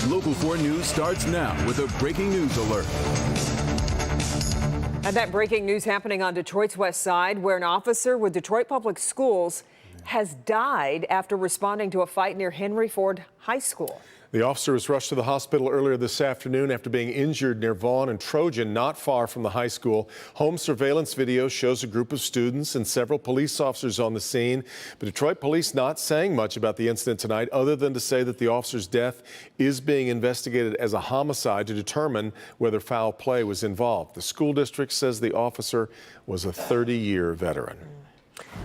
Local 4 News starts now with a breaking news alert. And that breaking news happening on Detroit's west side, where an officer with Detroit Public Schools has died after responding to a fight near Henry Ford High School. The officer was rushed to the hospital earlier this afternoon after being injured near Vaughn and Trojan, not far from the high school. Home surveillance video shows a group of students and several police officers on the scene. But Detroit police not saying much about the incident tonight, other than to say that the officer's death is being investigated as a homicide to determine whether foul play was involved. The school district says the officer was a 30-year veteran.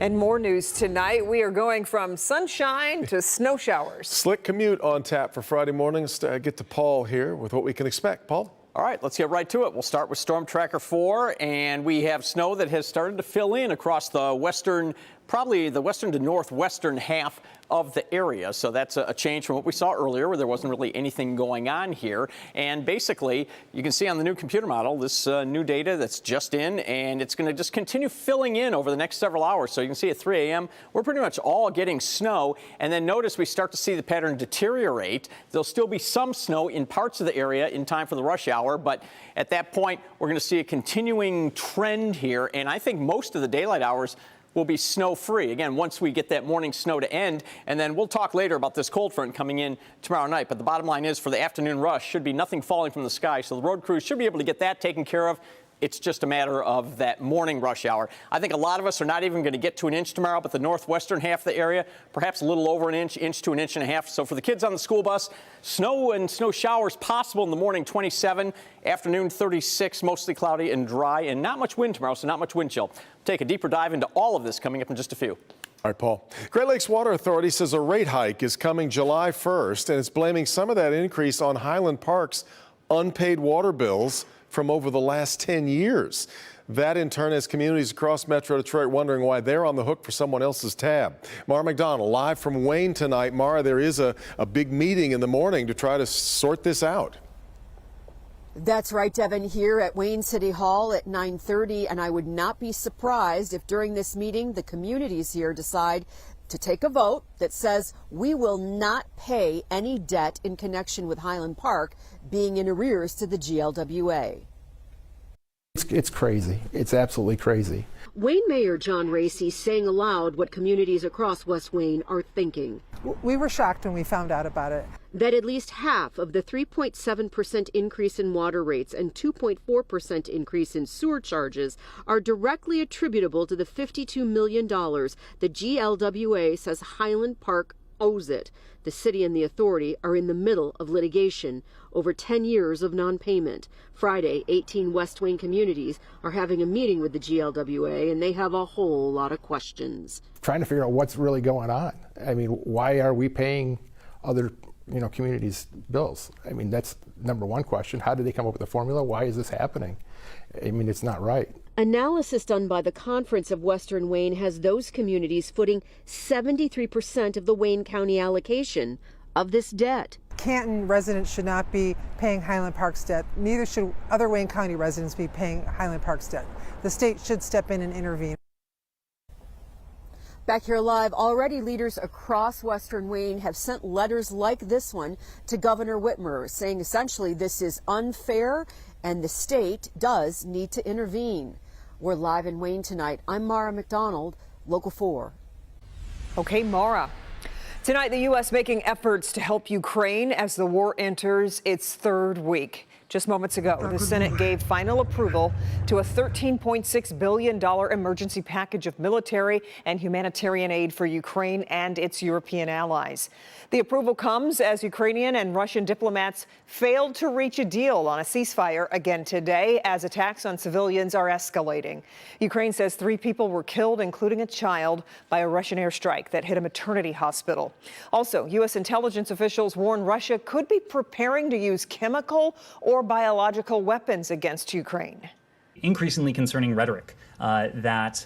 And more news tonight. We are going from sunshine to snow showers. Slick commute on tap for Friday mornings. Get to Paul here with what we can expect. Paul? All right, let's get right to it. We'll start with Storm Tracker 4, and we have snow that has started to fill in across the western, probably the western to northwestern half of the area. So that's a change from what we saw earlier, where there wasn't really anything going on here. And basically, you can see on the new computer model, this new data that's just in, and it's going to just continue filling in over the next several hours. So you can see at 3 a.m., we're pretty much all getting snow. And then notice we start to see the pattern deteriorate. There'll still be some snow in parts of the area in time for the rush hour. But at that point, we're going to see a continuing trend here. And I think most of the daylight hours will be snow-free. Again, once we get that morning snow to end, and then we'll talk later about this cold front coming in tomorrow night. But the bottom line is, for the afternoon rush, should be nothing falling from the sky, so the road crews should be able to get that taken care of. It's just a matter of that morning rush hour. I think a lot of us are not even going to get to an inch tomorrow, but the northwestern half of the area, perhaps a little over an inch to an inch and a half. So for the kids on the school bus, snow and snow showers possible in the morning, 27, afternoon 36, mostly cloudy and dry, and not much wind tomorrow, so not much wind chill. Take a deeper dive into all of this coming up in just a few. All right, Paul. Great Lakes Water Authority says a rate hike is coming July 1st, and it's blaming some of that increase on Highland Park's unpaid water bills from over the last 10 years. That in turn has communities across Metro Detroit wondering why they're on the hook for someone else's tab. Mara McDonald live from Wayne tonight. Mara, there is a big meeting in the morning to try to sort this out. That's right, Devin, here at Wayne City Hall at 9:30, and I would not be surprised if during this meeting the communities here decide to take a vote that says we will not pay any debt in connection with Highland Park being in arrears to the GLWA. It's crazy. It's absolutely crazy. Wayne Mayor John Racy saying aloud what communities across West Wayne are thinking. We were shocked when we found out about it. That at least half of the 3.7% increase in water rates and 2.4% increase in sewer charges are directly attributable to the $52 million the GLWA says Highland Park owes it. The city and the authority are in the middle of litigation over 10 years of non-payment. Friday, 18 West Wayne communities are having a meeting with the GLWA, and they have a whole lot of questions. Trying to figure out what's really going on. I mean, why are we paying other communities' bills? I mean, that's number one question. How did they come up with the formula? Why is this happening? I mean, it's not right. Analysis done by the Conference of Western Wayne has those communities footing 73% of the Wayne County allocation of this debt. Canton residents should not be paying Highland Park's debt. Neither should other Wayne County residents be paying Highland Park's debt. The state should step in and intervene. Back here live, already leaders across Western Wayne have sent letters like this one to Governor Whitmer, saying essentially this is unfair and the state does need to intervene. We're live in Wayne tonight. I'm Mara McDonald, Local 4. Okay, Mara. Tonight, the U.S. making efforts to help Ukraine as the war enters its third week. Just moments ago, the Senate gave final approval to a $13.6 billion emergency package of military and humanitarian aid for Ukraine and its European allies. The approval comes as Ukrainian and Russian diplomats failed to reach a deal on a ceasefire again today as attacks on civilians are escalating. Ukraine says 3 people were killed, including a child, by a Russian airstrike that hit a maternity hospital. Also, U.S. intelligence officials warn Russia could be preparing to use chemical or biological weapons against Ukraine. Increasingly concerning rhetoric that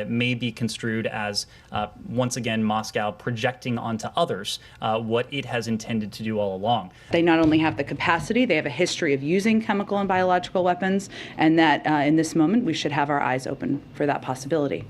may be construed as, once again, Moscow projecting onto others what it has intended to do all along. They not only have the capacity, they have a history of using chemical and biological weapons, and that in this moment we should have our eyes open for that possibility.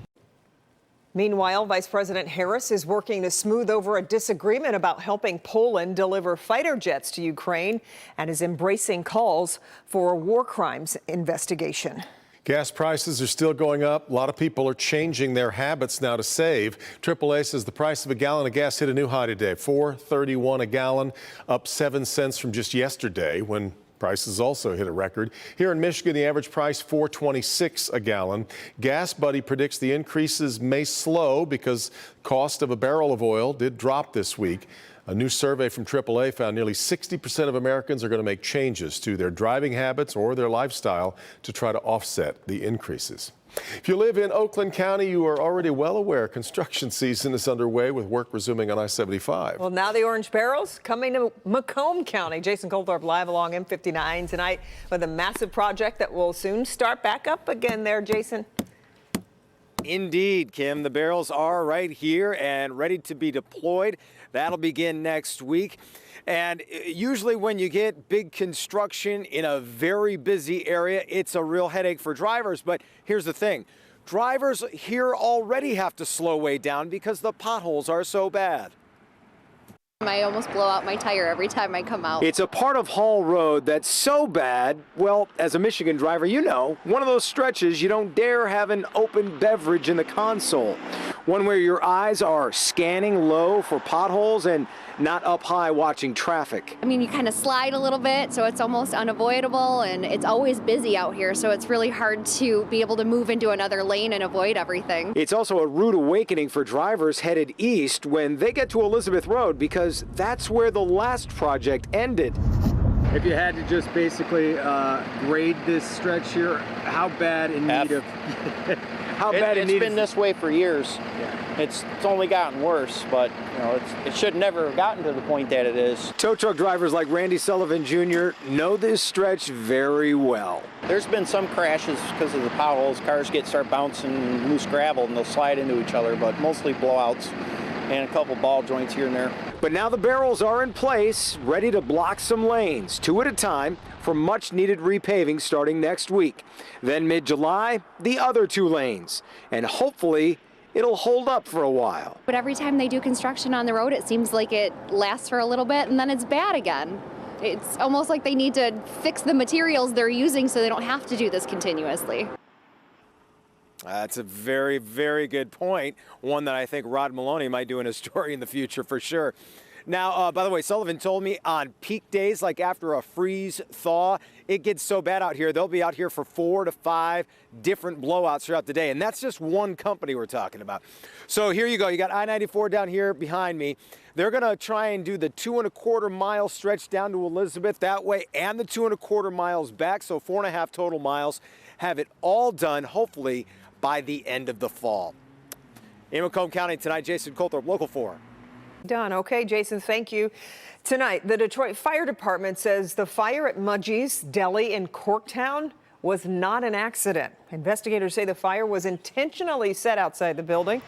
Meanwhile, Vice President Harris is working to smooth over a disagreement about helping Poland deliver fighter jets to Ukraine and is embracing calls for a war crimes investigation. Gas prices are still going up. A lot of people are changing their habits now to save. AAA says the price of a gallon of gas hit a new high today, $4.31 a gallon, up 7 cents from just yesterday when prices also hit a record. Here in Michigan, the average price $4.26 a gallon. Gas Buddy predicts the increases may slow because cost of a barrel of oil did drop this week. A new survey from AAA found nearly 60% of Americans are going to make changes to their driving habits or their lifestyle to try to offset the increases. If you live in Oakland County, you are already well aware construction season is underway with work resuming on I-75. Well, now the orange barrels coming to Macomb County. Jason Colthorpe live along M59 tonight with a massive project that will soon start back up again there, Jason. Indeed, Kim. The barrels are right here and ready to be deployed. That'll begin next week. And usually when you get big construction in a very busy area, it's a real headache for drivers. But here's the thing. Drivers here already have to slow way down because the potholes are so bad. I almost blow out my tire every time I come out. It's a part of Hall Road that's so bad, well, as a Michigan driver, you know, one of those stretches you don't dare have an open beverage in the console. One where your eyes are scanning low for potholes and not up high watching traffic. I mean, you kind of slide a little bit, so it's almost unavoidable, and it's always busy out here, so it's really hard to be able to move into another lane and avoid everything. It's also a rude awakening for drivers headed east when they get to Elizabeth Road because that's where the last project ended. If you had to just basically grade this stretch here, how bad in need of... It's been this way for years. Yeah. It's only gotten worse, but you know, it should never have gotten to the point that it is. Tow truck drivers like Randy Sullivan Jr. know this stretch very well. There's been some crashes because of the potholes. Cars start bouncing loose gravel and they'll slide into each other, but mostly blowouts and a couple ball joints here and there. But now the barrels are in place, ready to block some lanes, 2 at a time, for much needed repaving starting next week. Then mid-July, the other 2 lanes. And hopefully it'll hold up for a while. But every time they do construction on the road, it seems like it lasts for a little bit and then it's bad again. It's almost like they need to fix the materials they're using so they don't have to do this continuously. That's a very, very good point. One that I think Rod Maloney might do in a story in the future for sure. Now, by the way, Sullivan told me on peak days, like after a freeze thaw, it gets so bad out here, they'll be out here for 4 to 5 different blowouts throughout the day. And that's just one company we're talking about. So here you go. You got I-94 down here behind me. They're going to try and do the 2.25 mile stretch down to Elizabeth that way and the 2.25 miles back. So 4.5 total miles. Have it all done, hopefully, by the end of the fall. In Macomb County tonight, Jason Colthorpe, Local 4. Done. Okay, Jason, thank you. Tonight, the Detroit Fire Department says the fire at Mudgie's Deli in Corktown was not an accident. Investigators say the fire was intentionally set outside the building.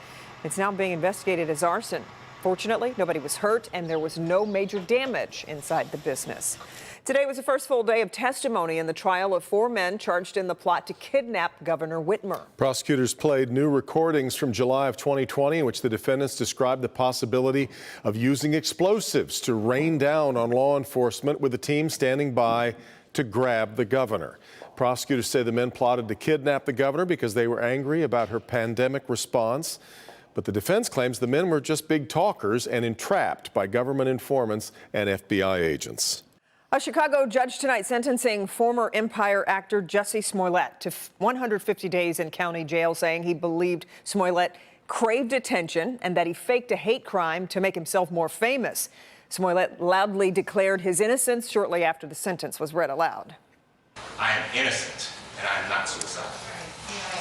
It's now being investigated as arson. Fortunately, nobody was hurt and there was no major damage inside the business. Today was the first full day of testimony in the trial of 4 men charged in the plot to kidnap Governor Whitmer. Prosecutors played new recordings from July of 2020 in which the defendants described the possibility of using explosives to rain down on law enforcement with the team standing by to grab the governor. Prosecutors say the men plotted to kidnap the governor because they were angry about her pandemic response. But the defense claims the men were just big talkers and entrapped by government informants and FBI agents. A Chicago judge tonight sentencing former Empire actor Jussie Smollett to 150 days in county jail, saying he believed Smollett craved attention and that he faked a hate crime to make himself more famous. Smollett loudly declared his innocence shortly after the sentence was read aloud. I am innocent and I am not suicidal.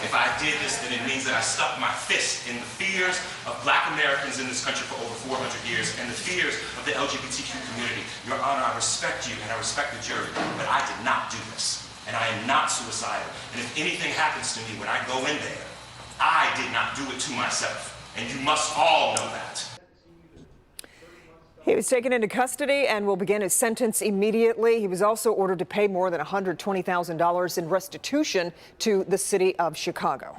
If I did this, then it means that I stuck my fist in the fears of Black Americans in this country for over 400 years and the fears of the LGBTQ community. Your Honor, I respect you and I respect the jury, but I did not do this. And I am not suicidal. And if anything happens to me when I go in there, I did not do it to myself. And you must all know that. He was taken into custody and will begin his sentence immediately. He was also ordered to pay more than $120,000 in restitution to the city of Chicago.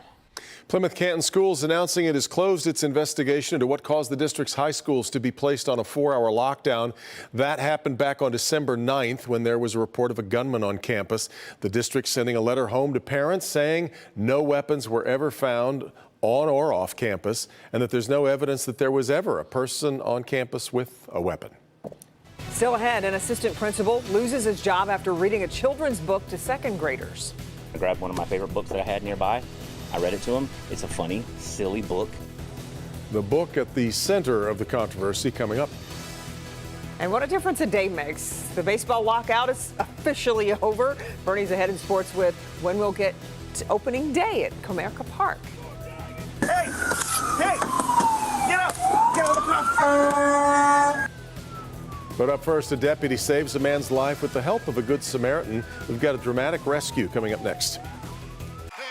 Plymouth Canton Schools announcing it has closed its investigation into what caused the district's high schools to be placed on a 4-hour lockdown. That happened back on December 9th when there was a report of a gunman on campus. The district sending a letter home to parents saying no weapons were ever found on or off campus and that there's no evidence that there was ever a person on campus with a weapon. Still ahead, an assistant principal loses his job after reading a children's book to second graders. I grabbed one of my favorite books that I had nearby. I read it to him. It's a funny, silly book. The book at the center of the controversy coming up. And what a difference a day makes. The baseball lockout is officially over. Bernie's ahead in sports with when we'll get to opening day at Comerica Park. Hey! Hey! Get up! Get on the ground! But up first, a deputy saves a man's life with the help of a good Samaritan. We've got a dramatic rescue coming up next.